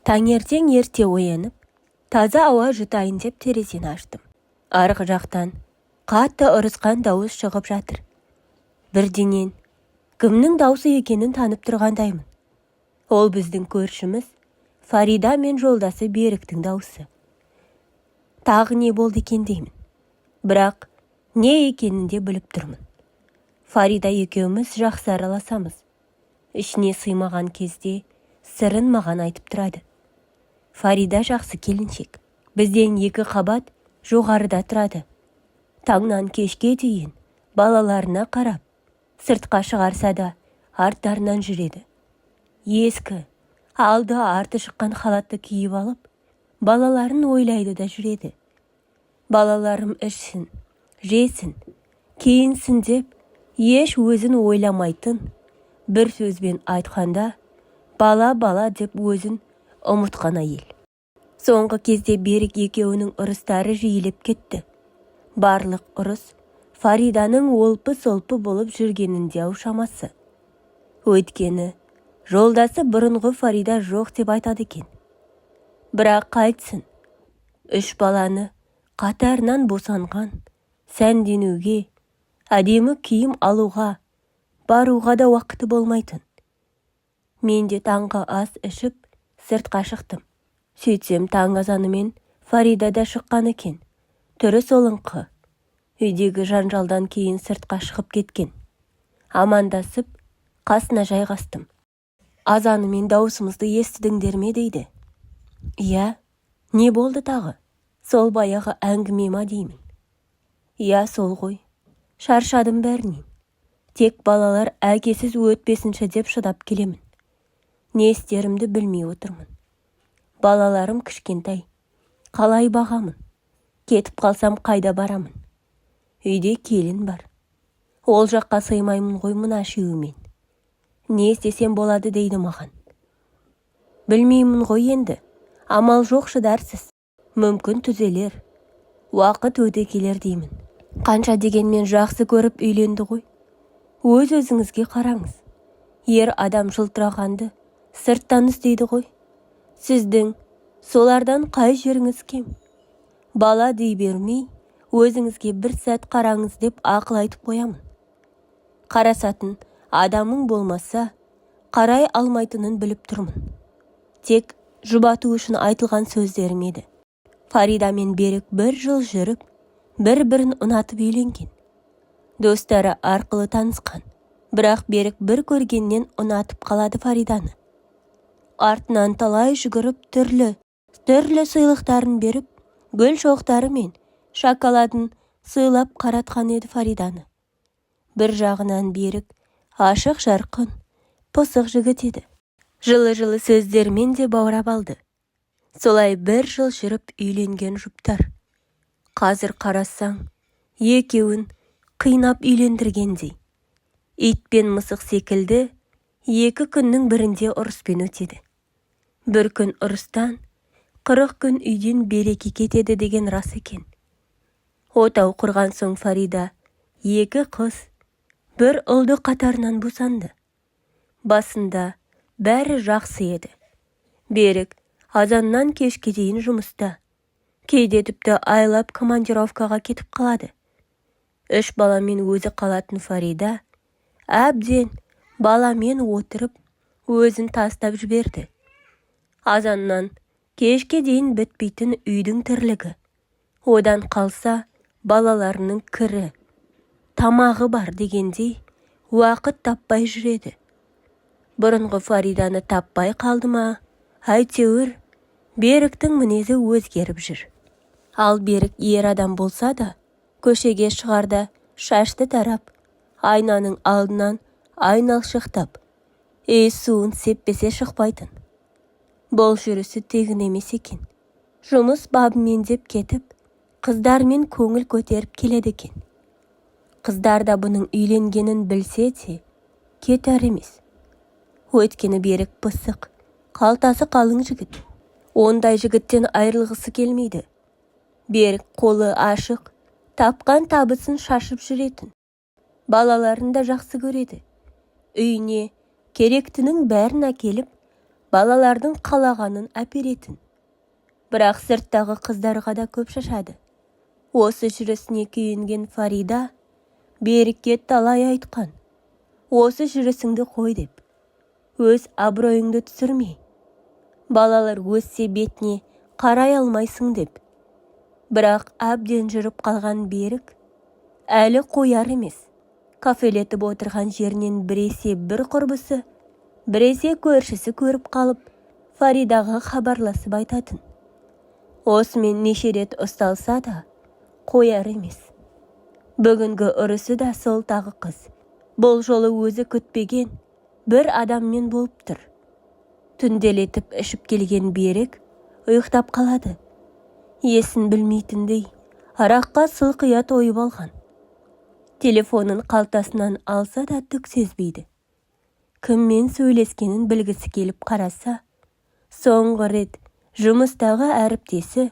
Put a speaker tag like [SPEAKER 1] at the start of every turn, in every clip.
[SPEAKER 1] Таңертең ерте оянып, таза ауа жұтайын деп терезені аштым. Арғы жақтан қатты ұрысқан дауыс шығып жатыр. Бірденен кімнің даусы екенін танып тұрғандаймын. Ол біздің көршіміз Фарида мен жолдасы Беріктің дауысы. Тағы не болды екен деймін. Бірақ не екенін де біліп тұрмын. Фарида екеуміз жақсы араласамыз. Ішіне сыймаған кезде сырын маған айтып тұрады. Фарида жақсы келіншек. Бізден 2 қабат жоғарыда тұрады. Таңнан кешке дейін балаларына қарап, сыртқа шығарса да арттарынан жүреді. Ескі, алды-арты шыққан халатты киіп алып, балаларын ойлайды да жүреді. Балаларым ішсін, жесін, киінсін деп, еш өзін ойламайтын, бір сөзбен айтқанда, бала деп өзін ұмытқан әйел. Соңғы кезде Берік екеуінің ұрыстары жиілеп кетті. Барлық ұрыс Фариданың олпы-солпы болып жүргенінде шамасы. Өйткені жолдасы бұрынғы Фарида жоқ деп айтады екен. Бірақ қайтсын, 3 баланы қатарынан босанған, сәнденуге, әдемі киім алуға, баруға да уақыты болмайтын. Мен де таңғы ас ішіп, сыртқа шықтым. Сөйтсем таң азанымен Фарида да шыққан екен. Түрі солыңқы. Үйдегі жанжалдан кейін сыртқа шығып кеткен. Амандасып, қасына жайғастым. Азанымен даусымызды естідіңдер ме дейді. Иә, не болды тағы? Сол баяғы әңгіме ма деймін. Иә, сол ғой. Шаршадым бәрінен. Тек балалар әкесіз өтпесінші деп шыдап келемін. Не істерімді білмей отырмын. Балаларым кішкентай. Қалай бағамын? Кетіп қалсам қайда барамын? Үйде келін бар. Ол жаққа сыймаймын ғой мына үшеуімен. Не істесем болады дейді маған. Білмеймін ғой енді. Амал жоқ шыдарсыз. Мүмкін түзелер. Уақыт өте келер деймін. Қанша дегенмен жақсы көріп үйленді ғой. Өз-өзіңізге қараңыз. Ер адам жылтырағанды сырттан іздейді ғой. Сіздің солардан қай жеріңіз кем? Бала дей бермей, өзіңізге бір сәт қараңыз деп ақыл айтып қоямын. Қарасатын адамың болмаса, қарай алмайтынын біліп тұрмын. Тек жұбату үшін айтылған сөздерім еді. Фарида мен Берік 1 жыл жүріп, бір-бірін ұнатып үйленген. Достары арқылы танысқан. Бірақ Берік бір көргеннен ұнатып қалады Фариданы. Артынан талай жүгіріп түрлі сыйлықтарын беріп, гүл шоқтары мен шоколадын сыйлап қаратқан еді Фариданы. Бір жағынан Берік ашық жарқын, пысық жігіт еді. Жылы сөздермен де баурап алды. Солай 1 жыл жүріп үйленген жұптар. Қазір қарасаң, екеуін қинап үйлендіргендей. Ит пен мысық секілді 2 күннің бірінде ұрыспен өтеді. Бір күн ұрыстан 40 күн үйден береке кетеді деген рас екен. Отау құрған соң Фарида 2 қыз, 1 ұлды қатарынан босанды. Басында бәрі жақсы еді. Берік азаннан кешке дейін жұмыста. Кейде тіпті айлап командировкаға кетіп қалады. 3 баламен өзі қалатын Фарида әбден баламен отырып өзін тастап жіберді. Азаннан кешке дейін бітпейтін үйдің тірлігі. Одан қалса балаларының кірі, тамағы бар дегендей уақыт таппай жүреді. Бұрынғы Фариданы таппай қалды ма? Әйтеуір Беріктің мінезі өзгеріп жүр. Ал Берік ер адам болса да, көшеге шығарда шашты тарап, айнаның алдынан айналшықтап, суын сеппесе шықпайтын. Бұл жүрісі тегін емес екен. Жұмыс бабымен деп кетіп, қыздармен көңіл көтеріп келеді екен. Қыздар да бұның үйленгенін білсе де, кетер емес. Өйткені Берік пысық, қалтасы қалың жігіт. Ондай жігіттен айырылғысы келмейді. Берік қолы ашық, тапқан табысын шашып жүретін. Балаларын да жақсы көреді. Үйіне керектінің бәрін әкеліп, балалардың қалағанын әперетін. Бірақ сырттағы қыздарға да көп шашады. Осы жүрісіне күйінген Фарида Берікке талай айтқан. Осы жүрісіңді қой деп. Өз абыройыңды түсірмей. Балалар өссе бетіне қарай алмайсың деп. Бірақ әбден жүріп қалған Берік әлі қояр емес. Кафелетіп отырған жерінен біресе бір құрбысы, біресе көршісі көріп қалып, Фаридаға хабарласып айтатын. Осымен неше рет ұсталса да, қояр емес. Бүгінгі ұрысы да сол тағы қыз. Бұл жолы өзі күтпеген бір адаммен болып тұр. Түнделетіп ішіп келген Берік ұйықтап қалады. Есін білмейтіндей, араққа сылқия тойып алған. Телефонын қалтасынан алса да түк сезбейді. Кіммен сөйлескенін білгісі келіп қараса, соңғы рет жұмыстағы әріптесі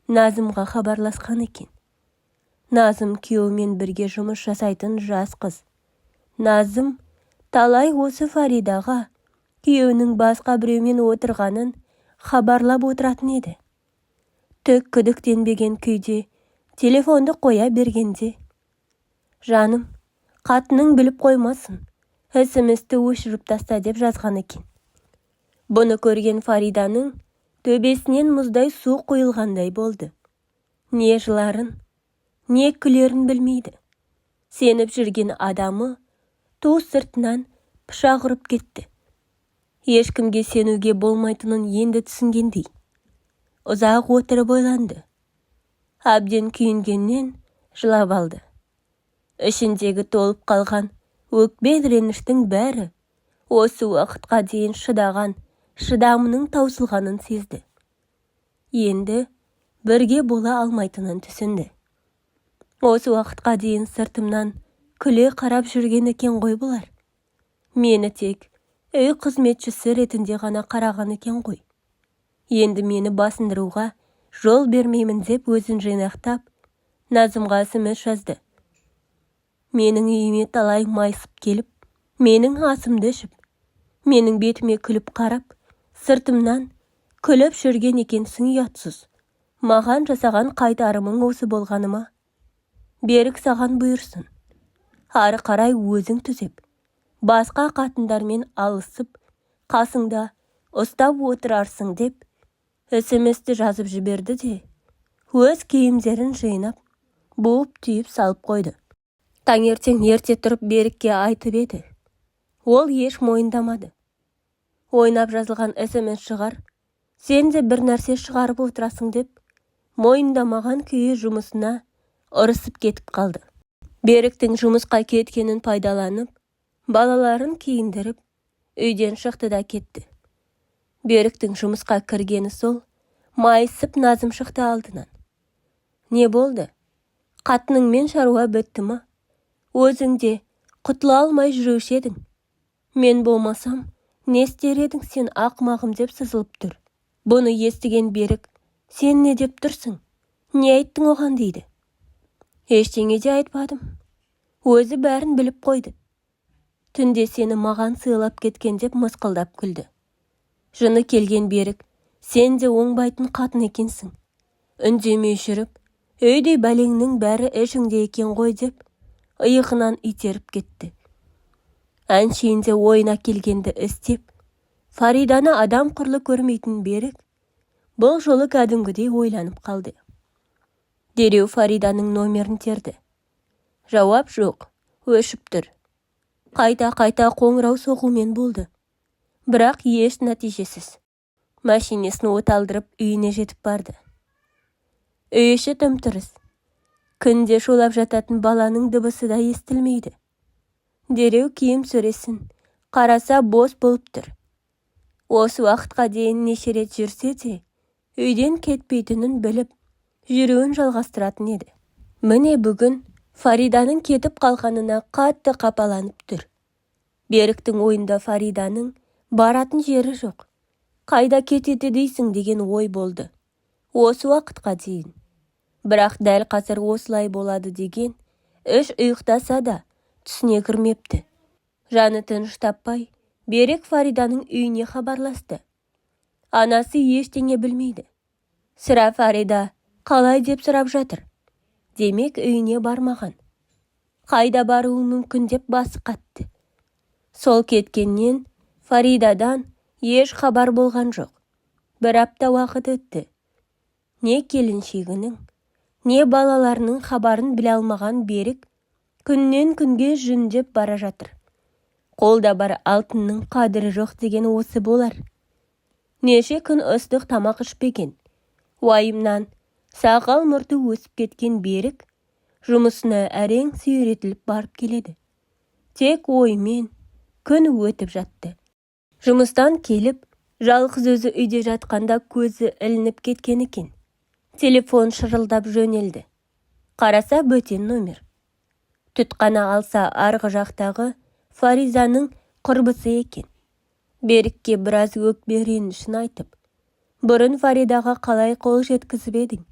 [SPEAKER 1] Назымға хабарласқан екен. Назым күйеуімен бірге жұмыс жасайтын жас қыз. Назым талай осы Фаридаға күйеуінің басқа біреумен отырғанын хабарлап отыратын еді. Түк күдіктенбеген күйде телефонды қоя бергенде, «Жаным, қатының біліп қоймасын, СМС-ті өшіріп таста» деп жазған екен. Бұны көрген Фариданың төбесінен мұздай су құйылғандай болды. Не жыларын, не күлерін білмейді. Сеніп жүрген адамы ту сыртынан пышақ ұрып кетті. Ешкімге сенуге болмайтынын енді түсінгендей. Ұзақ отырып ойланды. Әбден күйінгеннен жылап алды. Ішіндегі толып қалған өкпе реніштің бәрі осы уақытқа дейін шыдаған шыдамының таусылғанын сезді. Енді бірге бола алмайтынын түсінді. Осы уақытқа дейін сыртымнан күле қарап жүрген екен ғой бұлар. Мені тек үй қызметшісі ретінде ғана қараған екен ғой. Енді мені басындыруға жол бермеймін деп өзін жинақтап, Назымға СМС жазды. Менің үйіме талай майысып келіп, менің асымды ішіп, менің бетіме күліп қарап, сыртымнан күліп жүрген екенсің ұятсыз. Маған жасаған қайтарымың осы болғаныма. Берік саған бұйырсын. Ары қарай өзің түзеп, басқа қатындармен алысып, қасыңда ұстап отырарсың деп, СМС-ті жазып жіберді де, өз киімдерін жинап, буып түйіп салып қойды. Таңертең ерте тұрып Берікке айтып еді. Ол еш мойындамады. Ойнап жазылған СМС шығар, сен де бір нәрсе шығарып отырасың деп, мойындамаған күйі жұмысына ұрысып кетіп қалды. Беріктің жұмысқа кеткенін пайдаланып, балаларын киіндіріп, үйден шықты да кетті. Беріктің жұмысқа кіргені сол, майысып Назым шықты алдынан. Не болды? Қатыныңмен шаруа бітті ма? Өзіңде құтыла алмай жүруші едің. Мен болмасам, не істер едің сен ақымағым деп сызылып тұр. Бұны естіген Берік, сен не деп тұрсың? Не айттың оған дейді. Ештеңе де айтпадым. Өзі бәрін біліп қойды. Түнде сені маған сыйлап кеткен деп мысқылдап күлді. Жыны келген Берік, сен де оңбайтын қатын екенсің. Үндемей жүріп, өйдей бәлеңнің бәрі ішіңде екен ғой деп, иығынан итеріп кетті. Әншейінде ойына келгенді істеп, Фариданы адам құрлы көрмейтін Берік, бұл жолы кәдімгідей ойланып қалды. Дереу Фариданың номерін терді. Жауап жоқ, өшіп тұр. Қайта қоңырау соғумен болды. Бірақ еш нәтижесіз. Машинесін оталдырып үйіне жетіп барды. Үй іші тым-тырыс. Күнде шулап жататын баланың дыбысы да естілмейді. Дереу киім сөресін қараса бос болып тұр. Осы уақытқа дейін неше рет жүрсе де, үйден кетпейтінін біліп, жүруін жалғастыратын еді. Міне бүгін Фариданың кетіп қалғанына қатты қапаланып тұр. Беріктің ойында Фариданың баратын жері жоқ. Қайда кетеді дейсің деген ой болды. Осы уақытқа дейін. Бірақ дәл қазір осылай болады деген үш ұйықтаса да түсіне кірмепті. Жаны тыныш таппай, Берік Фариданың үйіне хабарласты. Анасы ештеңе білмейді. Сірә Фарида қалай деп сұрап жатыр. Демек үйіне бармаған. Қайда баруы мүмкін деп басы қатты. Сол кеткеннен Фаридадан еш хабар болған жоқ. Бір апта уақыт өтті. Не келіншегінің, не балаларының хабарын біле алмаған Берік күннен күнге жүндеп бара жатыр. Қолда бар алтынның қадірі жоқ деген осы болар. Неше күн ыстық тамақ ішпеген. Уайымнан сақал мұрты өсіп кеткен Берік жұмысына әрең сүйретіліп барып келеді. Тек оймен күн өтіп жатты. Жұмыстан келіп, жалғыз өзі үйде жатқанда көзі ілініп кеткен екен. Телефон шырылдап жөнелді. Қараса бөтен номер. Тұтқана алса арғы жақтағы Фаризаның құрбысы екен. Берікке біраз өкпе ренішін айтып, бұрын Фаридаға қалай қол жеткізіп едің?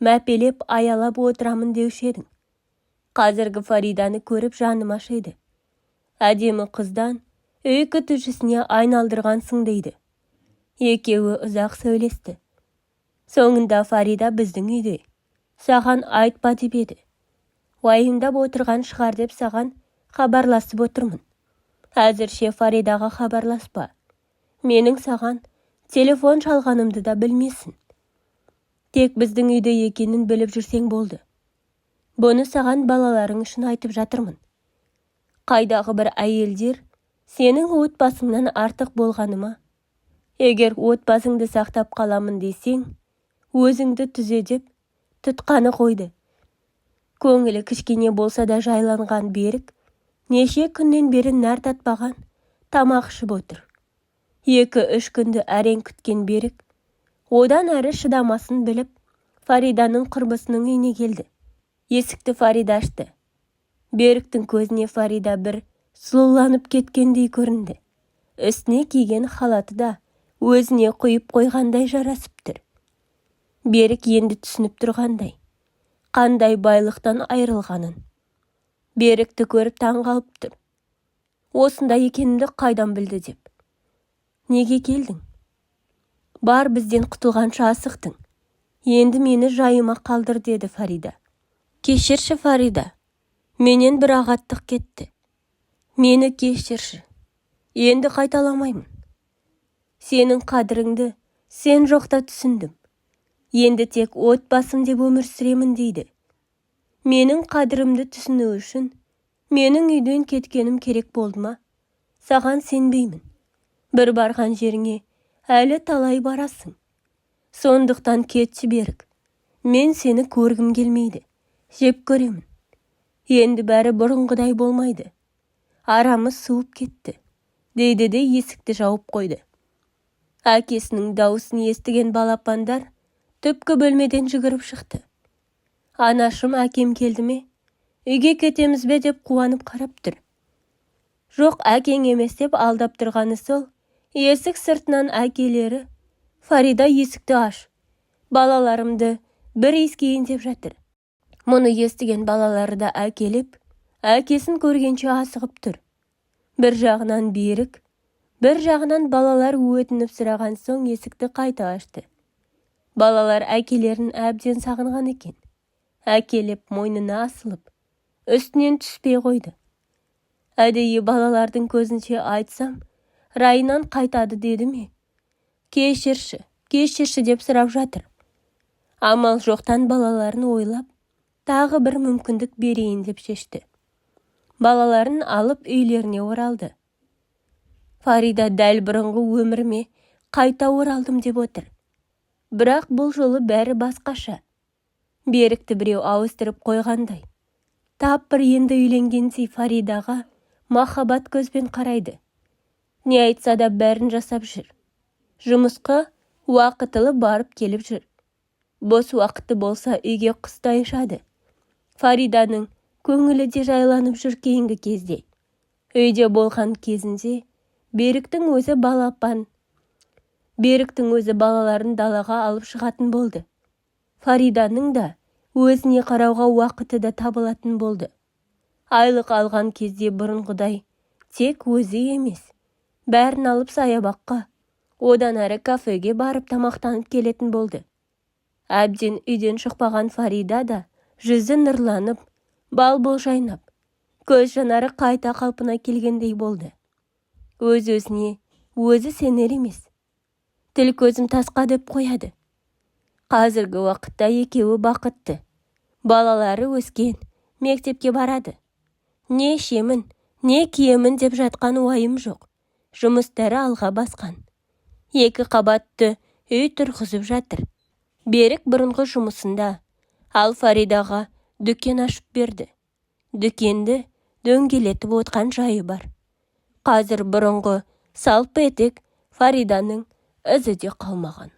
[SPEAKER 1] Мәпелеп аялап отырамын деуші едің. Қазіргі Фариданы көріп жаным ашиды. Әдемі қыздан үй күтушісіне айналдырғансың дейді. Екеуі ұзақ сөйлесті. Соңында Фарида біздің үйде. Саған айтпа деп еді. Уайымдап отырған шығар деп саған хабарласып отырмын. Әзірше Фаридаға хабарласпа. Менің саған телефон шалғанымды да білмесін. Тек біздің үйде екенін біліп жүрсең болды. Бұны саған балаларың үшін айтып жатырмын. Қайдағы бір әйелдер сенің отбасыңнан артық болғаны ма? Егер отбасыңды сақтап қаламын десең, өзіңді түзе деп тұтқаны қойды. Көңілі кішкене болса да жайланған Берік неше күннен бері нәр татпаған тамақ ішіп отыр. 2-3 күнді әрең күткен Берік одан әрі шыдамасын біліп Фариданың құрбысының үйіне келді. Есікті Фарида ашты. Беріктің көзіне Фарида бір сұлуланып кеткендей көрінді. Үстіне киген халаты да өзіне құйып қойғандай жарасып тұр. Берік енді түсініп тұрғандай, қандай байлықтан айрылғанын. Берікті көріп таң қалып тұр. Осында екенімді қайдан білді деп. Неге келдің? Бар бізден құтылғанша асықтың. Енді мені жайыма қалдыр деді Фарида. Кешірші Фарида, менен бір ағаттық кетті. Мені кешірші. Енді қайталамаймын. Сенің қадіріңді сен жоқта түсіндім. Енді тек отбасым деп өмір сүремін дейді. Менің қадірімді түсіну үшін менің үйден кеткенім керек болды ма? Саған сенбеймін. Бір барған жеріңе әлі талай барасың. Сондықтан кетші Берік. Мен сені көргім келмейді. Жеп көремін. Енді бәрі бұрынғыдай болмайды. Арамыз суып кетті. Дейді де есікті жауып қойды. Әкесінің дауысын естіген балапандар түпкі бөлмеден жүгіріп шықты. Анашым, әкем келді ме? Үйге кетеміз бе деп қуанып қарап тұр. Жоқ, әкең емес деп алдап тұрғаны сол. Есік сыртынан әкелері, Фарида есікті аш. Балаларымды бір иіскейін деп жатыр. Мұны естіген балалары да әкеліп, әкесін көргенше асығып тұр. Бір жағынан Берік, бір жағынан балалар өтініп сұраған соң есікті қайта ашты. Балалар әкелерін әбден сағынған екен. Әкелеп мойнына асылып, үстінен түспей қойды. Әдейі балалардың көзінше айтсам, райынан қайтады деді ме? Кешірші, кешірші деп сұрап жатыр. Амал жоқтан балаларын ойлап, тағы бір мүмкіндік берейін деп шешті. Балаларын алып үйлеріне оралды. Фарида дәл бұрынғы өміріме қайта оралдым деп отыр. Бірақ бұл жолы бәрі басқаша. Берікті біреу ауыстырып қойғандай. Тап бір енді үйленгендей Фаридаға махаббат көзбен қарайды. Не айтса да бәрін жасап жүр. Жұмысқа уақытылы барып келіп жүр. Бос уақыты болса үйге қыстай шады. Фариданың көңілі де жайланып жүр кейінгі кезде. Үйде болған кезінде Беріктің өзі балаларын далаға алып шығатын болды. Фариданың да өзіне қарауға уақыты да табылатын болды. Айлық алған кезде бұрынғыдай тек өзі емес, бәрін алып саябаққа, Одан әрі кафеге барып тамақтанып келетін болды. Әбден үйден шықпаған Фарида да жүзі нұрланып, бал-бұл жайнап, көз жанары қайта қалпына келгендей болды. Өз-өзіне өзі сенер емес. Тіл көзім тасқа деп қояды. Қазіргі уақытта екеуі бақытты. Балалары өскен, мектепке барады. Не ішемін, не киемін деп жатқан уайым жоқ. Жұмыстары алға басқан. 2 қабатты үй тұрғызып жатыр. Берік бұрынғы жұмысында, ал Фаридаға дүкен ашып берді. Дүкенді дөңгелетіп отқан жайы бар. Қазір бұрынғы салп етек Фариданың ізі де қалмаған.